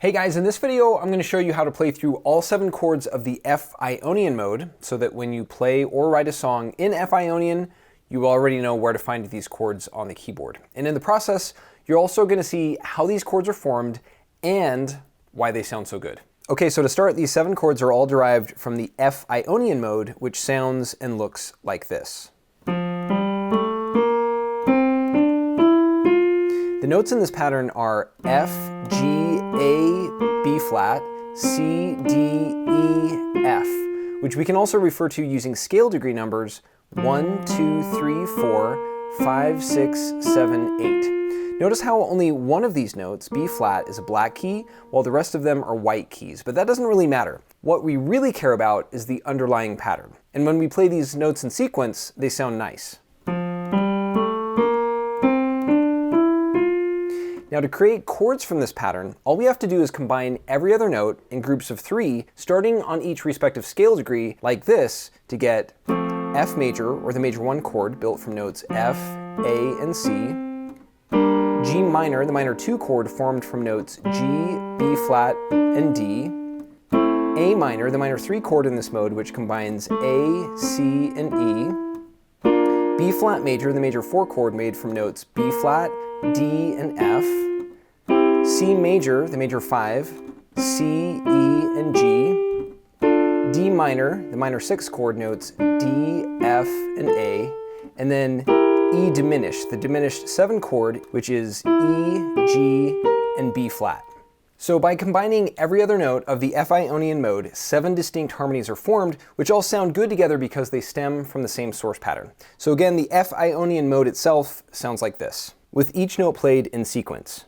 Hey guys, in this video I'm going to show you how to play through all 7 chords of the F Ionian mode so that when you play or write a song in F Ionian, you already know where to find these chords on the keyboard. And in the process, you're also going to see how these chords are formed and why they sound so good. Okay, so to start, these 7 chords are all derived from the F Ionian mode, which sounds and looks like this. The notes in this pattern are F, G, A, B flat, C, D, E, F, which we can also refer to using scale degree numbers 1, 2, 3, 4, 5, 6, 7, 8. Notice how only one of these notes, B flat, is a black key, while the rest of them are white keys, but that doesn't really matter. What we really care about is the underlying pattern. And when we play these notes in sequence, they sound nice. Now to create chords from this pattern, all we have to do is combine every other note in groups of 3, starting on each respective scale degree, like this, to get F major, or the major 1 chord built from notes F, A, and C, G minor, the minor 2 chord formed from notes G, B flat, and D, A minor, the minor 3 chord in this mode, which combines A, C, and E, B flat major, the major 4 chord made from notes B flat, D, and F, C major, the major 5, C, E, and G, D minor, the minor 6 chord notes D, F, and A, and then E diminished, the diminished 7 chord, which is E, G, and B flat. So by combining every other note of the F Ionian mode, 7 distinct harmonies are formed, which all sound good together because they stem from the same source pattern. So again, the F Ionian mode itself sounds like this, with each note played in sequence.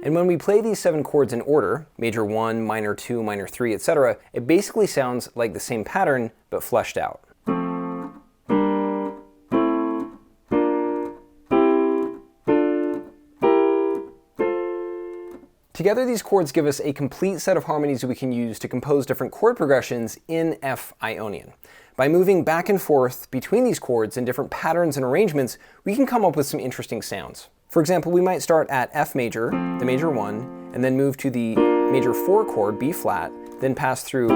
And when we play these 7 chords in order, major 1, minor 2, minor 3, etc., it basically sounds like the same pattern, but fleshed out. Together, these chords give us a complete set of harmonies we can use to compose different chord progressions in F Ionian. By moving back and forth between these chords in different patterns and arrangements, we can come up with some interesting sounds. For example, we might start at F major, the major 1, and then move to the major 4 chord, B flat, then pass through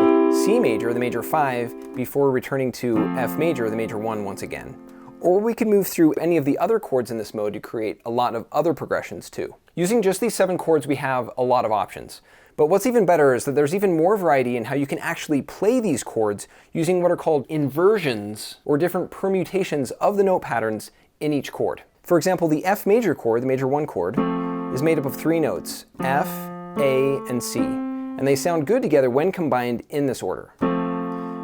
C major, the major 5, before returning to F major, the major 1 once again. Or we can move through any of the other chords in this mode to create a lot of other progressions too. Using just these 7 chords, we have a lot of options. But what's even better is that there's even more variety in how you can actually play these chords using what are called inversions, or different permutations of the note patterns in each chord. For example, the F major chord, the major 1 chord, is made up of 3 notes, F, A, and C. And they sound good together when combined in this order.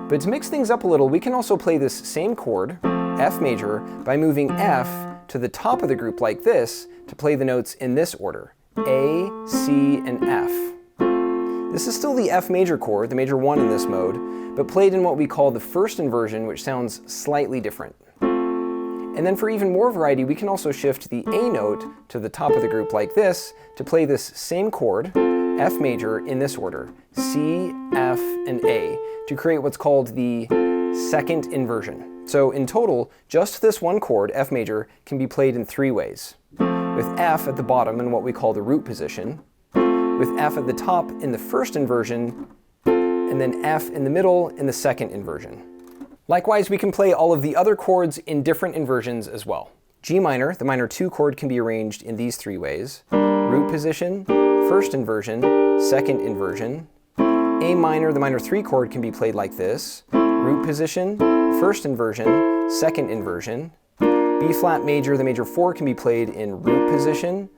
But to mix things up a little, we can also play this same chord, F major, by moving F to the top of the group like this to play the notes in this order, A, C, and F. This is still the F major chord, the major 1 in this mode, but played in what we call the first inversion, which sounds slightly different. And then for even more variety, we can also shift the A note to the top of the group like this to play this same chord, F major, in this order, C, F, and A, to create what's called the second inversion. So in total, just this one chord, F major, can be played in 3 ways. With F at the bottom in what we call the root position, with F at the top in the first inversion, and then F in the middle in the second inversion. Likewise, we can play all of the other chords in different inversions as well. G minor, the minor 2 chord, can be arranged in these 3 ways. Root position, first inversion, second inversion. A minor, the minor 3 chord, can be played like this. Root position, first inversion, second inversion. B flat major, the major 4, can be played in root position,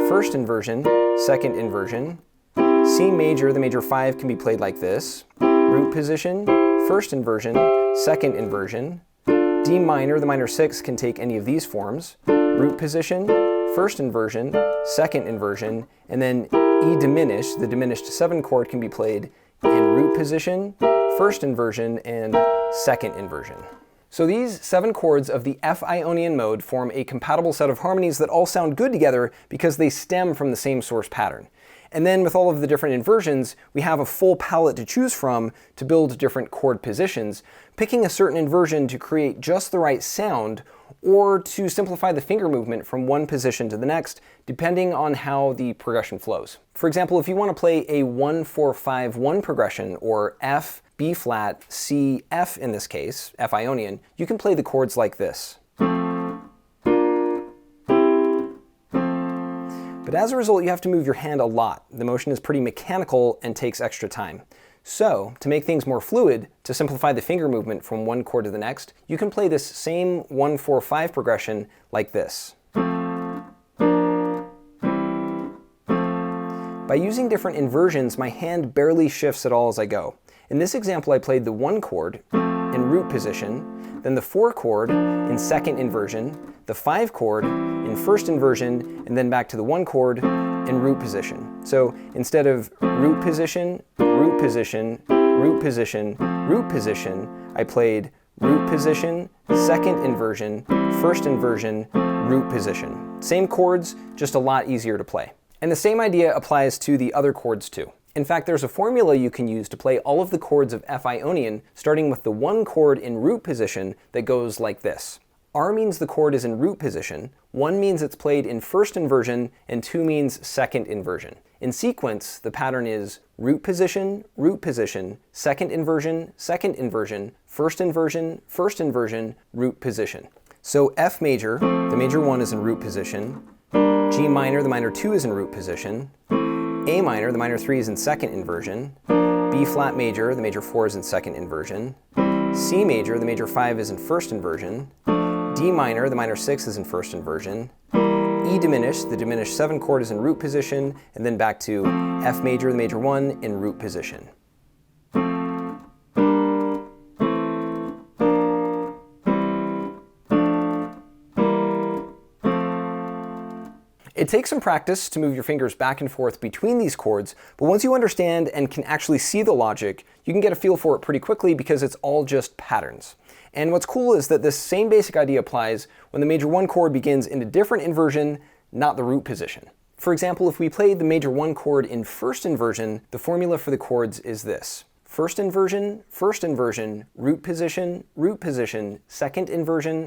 first inversion, second inversion. C major, the major 5, can be played like this. Root position, first inversion, second inversion. D minor, the minor 6, can take any of these forms. Root position, first inversion, second inversion, and then E diminished, the diminished 7 chord, can be played in root position, first inversion, and second inversion. So these 7 chords of the F Ionian mode form a compatible set of harmonies that all sound good together because they stem from the same source pattern. And then with all of the different inversions, we have a full palette to choose from to build different chord positions, picking a certain inversion to create just the right sound, or to simplify the finger movement from one position to the next, depending on how the progression flows. For example, if you want to play a 1-4-5-1 progression, or F, B flat, C, F in this case, F Ionian, you can play the chords like this. But as a result, you have to move your hand a lot. The motion is pretty mechanical and takes extra time. So, to make things more fluid, to simplify the finger movement from one chord to the next, you can play this same 1-4-5 progression like this. By using different inversions, my hand barely shifts at all as I go. In this example, I played the 1 chord in root position, then the 4 chord in second inversion, the 5 chord in first inversion, and then back to the 1 chord in root position. So instead of root position, root position, root position, root position, I played root position, second inversion, first inversion, root position. Same chords, just a lot easier to play. And the same idea applies to the other chords too. In fact, there's a formula you can use to play all of the chords of F Ionian, starting with the 1 chord in root position that goes like this. R means the chord is in root position, 1 means it's played in first inversion, and 2 means second inversion. In sequence, the pattern is root position, second inversion, first inversion, root position. So F major, the major 1 is in root position, G minor, the minor 2 is in root position, A minor, the minor 3 is in second inversion, B flat major, the major 4 is in second inversion, C major, the major 5 is in first inversion, D minor, the minor 6 is in first inversion, E diminished, the diminished 7 chord is in root position, and then back to F major, the major 1 in root position. It takes some practice to move your fingers back and forth between these chords, but once you understand and can actually see the logic, you can get a feel for it pretty quickly because it's all just patterns. And what's cool is that this same basic idea applies when the major 1 chord begins in a different inversion, not the root position. For example, if we played the major 1 chord in first inversion, the formula for the chords is this. First inversion, root position, second inversion,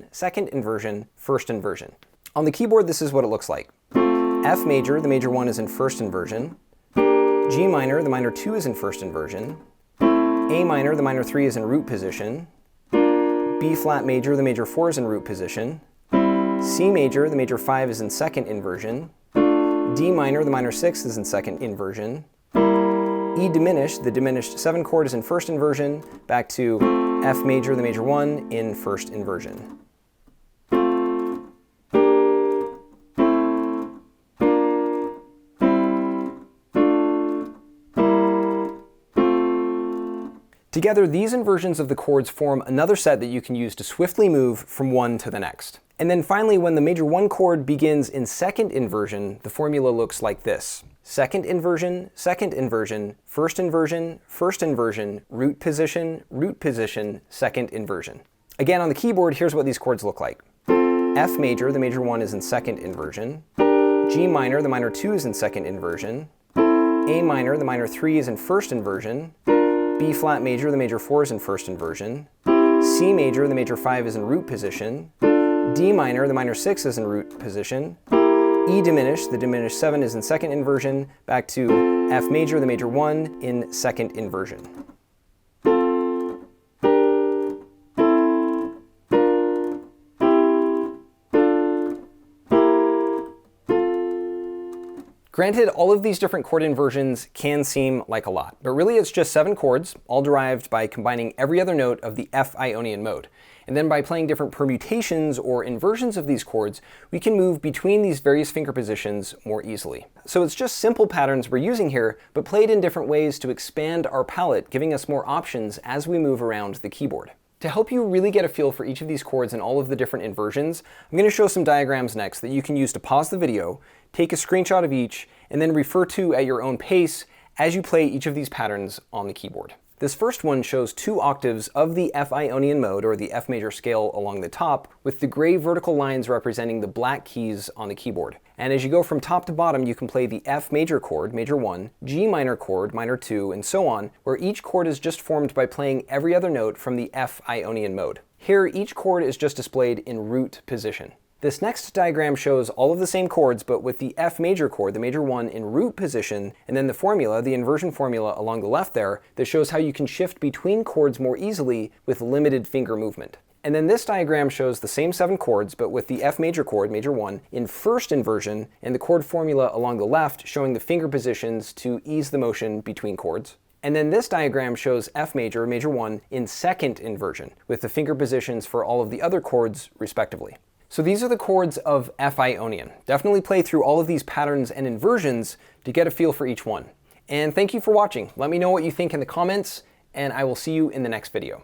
first inversion. On the keyboard, this is what it looks like. F major, the major 1 is in first inversion. G minor, the minor 2 is in first inversion. A minor, the minor 3 is in root position. B flat major, the major 4 is in root position. C major, the major 5 is in second inversion. D minor, the minor 6 is in second inversion. E diminished, the diminished 7 chord is in first inversion, back to F major, the major 1 in first inversion. Together, these inversions of the chords form another set that you can use to swiftly move from one to the next. And then finally, when the major 1 chord begins in second inversion, the formula looks like this. Second inversion, first inversion, root position, second inversion. Again, on the keyboard, here's what these chords look like. F major, the major 1 is in second inversion. G minor, the minor 2 is in second inversion. A minor, the minor 3 is in first inversion. B flat major, the major 4 is in first inversion. C major, the major 5 is in root position. D minor, the minor 6 is in root position. E diminished, the diminished 7 is in second inversion, back to F major, the major 1 in second inversion. Granted, all of these different chord inversions can seem like a lot, but really it's just 7 chords, all derived by combining every other note of the F Ionian mode. And then by playing different permutations or inversions of these chords, we can move between these various finger positions more easily. So it's just simple patterns we're using here, but played in different ways to expand our palette, giving us more options as we move around the keyboard. To help you really get a feel for each of these chords and all of the different inversions, I'm going to show some diagrams next that you can use to pause the video, take a screenshot of each, and then refer to at your own pace as you play each of these patterns on the keyboard. This first one shows 2 octaves of the F Ionian mode, or the F major scale, along the top, with the gray vertical lines representing the black keys on the keyboard. And as you go from top to bottom, you can play the F major chord, major 1, G minor chord, minor 2, and so on, where each chord is just formed by playing every other note from the F Ionian mode. Here, each chord is just displayed in root position. This next diagram shows all of the same chords, but with the F major chord, the major one, in root position, and then the formula, the inversion formula along the left there, that shows how you can shift between chords more easily with limited finger movement. And then this diagram shows the same 7 chords, but with the F major chord, major 1, in first inversion, and the chord formula along the left showing the finger positions to ease the motion between chords. And then this diagram shows F major, major 1, in second inversion, with the finger positions for all of the other chords, respectively. So these are the chords of F Ionian. Definitely play through all of these patterns and inversions to get a feel for each one. And thank you for watching. Let me know what you think in the comments, and I will see you in the next video.